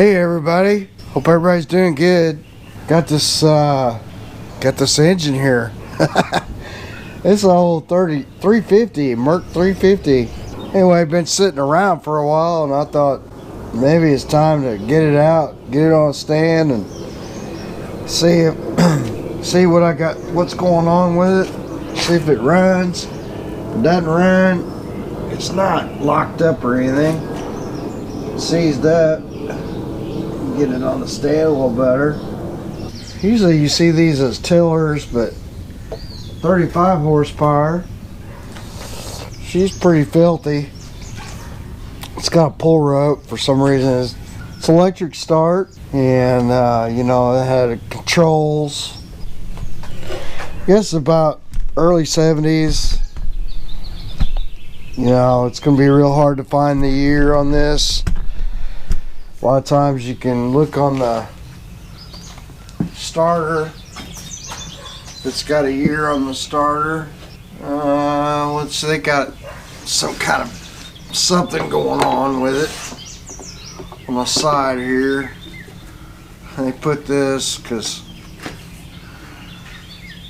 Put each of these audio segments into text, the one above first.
Hey everybody, hope everybody's doing good. Got this engine here. It's an old 350 Merc 350. Anyway, been sitting around for a while, and I thought maybe it's time to get it out, get it on a stand, and see if see what I got, what's going on with it. See if it runs. If it doesn't run, it's not locked up or anything. Seized up. Get it on the stand a little better. Usually you see these as tillers, but 35 horsepower. She's pretty filthy. It's got a pull rope for some reason. It's electric start, and you know, it had controls. I guess about early 70s. You know, it's gonna be real hard to find the year on this. A lot of times you can look on the starter. It's got a year on the starter. Let's see, they got some kind of something going on with it on the side here. They put this because,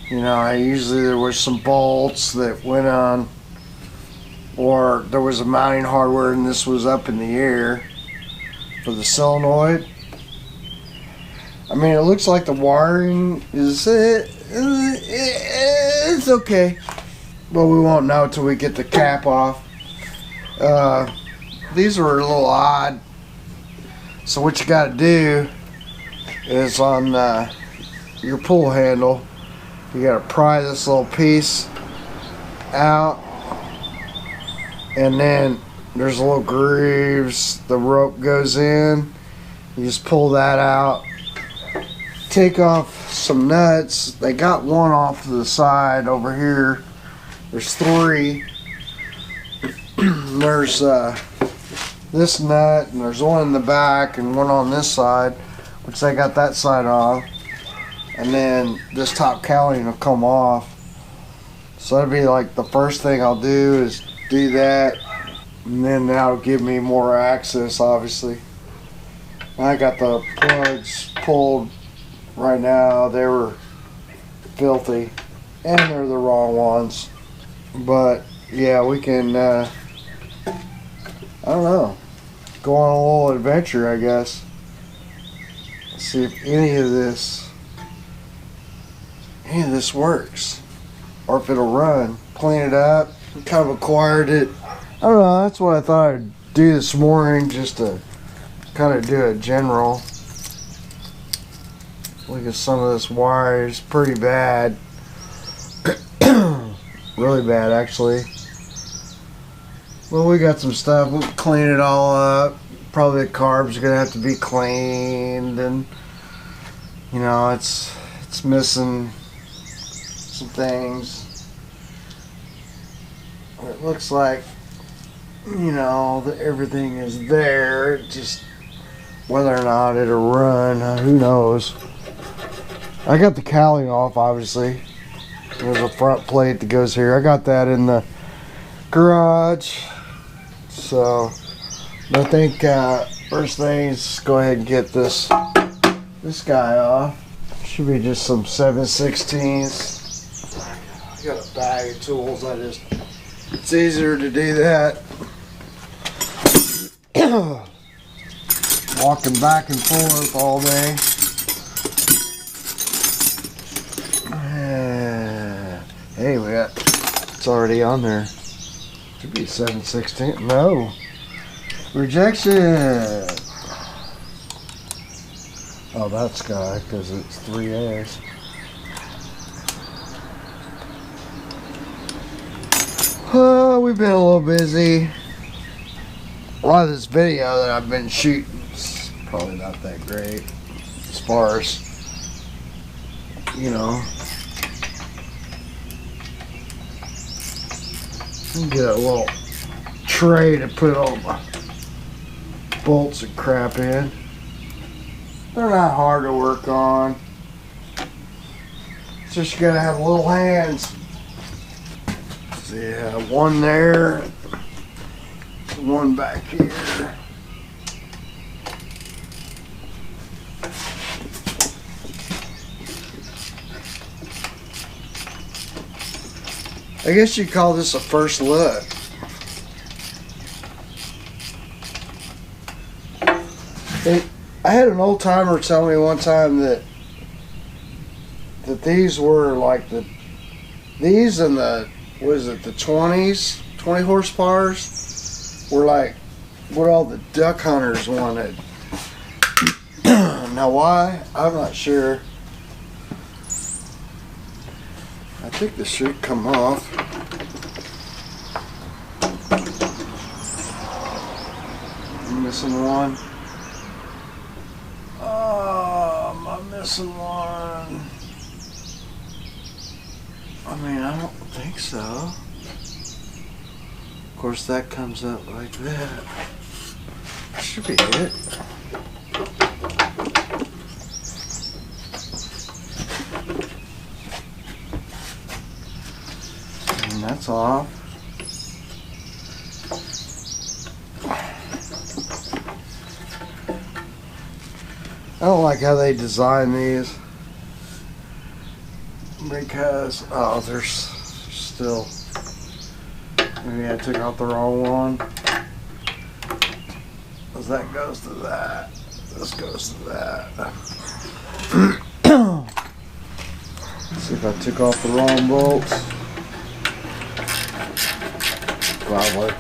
you know, usually there was some bolts that went on, or there was a mounting hardware and this was up in the air for the solenoid. I mean, it looks like the wiring is it's okay, but we won't know till we get the cap off. These were a little odd, so what you got to do is on your pull handle, you got to pry this little piece out, and then there's little grooves, the rope goes in, you just pull that out, take off some nuts. They got one off to the side over here. There's three. There's this nut, and there's one in the back and one on this side, which they got that side off, and then this top cowling will come off. So that'll be like the first thing I'll do is do that, and then that'll give me more access, obviously. I got the plugs pulled right now. They were filthy, and they're the wrong ones. But yeah, we can, I don't know, go on a little adventure, I guess. See if any of this works, or if it'll run. Clean it up. Kind of acquired it. I don't know, that's what I thought I'd do this morning, just to kind of do a general. Look at some of this wire, it's pretty bad. Really bad, actually. Well, we got some stuff, we'll clean it all up. Probably the carbs are gonna have to be cleaned, and you know, it's missing some things. It looks like, you know, that everything is there. Just whether or not it'll run, who knows. I got the cowling off, obviously. There's a front plate that goes here. I got that in the garage. So I think first thing is go ahead and get this guy off. Should be just some 7/16. I got a bag of tools. It's easier to do that. Walking back and forth all day. Hey, it's already on there. Should be 7/16. No. Rejection. Oh, that's guy, because it's 3As. Oh, we've been a little busy. A lot of this video that I've been shooting is probably not that great as far as, you know. Get a little tray to put all my bolts and crap in. They're not hard to work on. It's just you gotta have little hands. So yeah, one there, one back here. I guess you'd call this a first look. I had an old timer tell me one time that these were like these and the, what is it, the 20s, 20 horsepowers were like what all the duck hunters wanted. Now why? I'm not sure. I think this should come off. I'm missing one. Oh, am I missing one? I mean, I don't think so. Of course, that comes up like that. Should be it. And that's off. I don't like how they design these because, oh, there's still, maybe I took out the wrong one. Because that goes to that. This goes to that. Let's see if I took off the wrong bolts. Probably.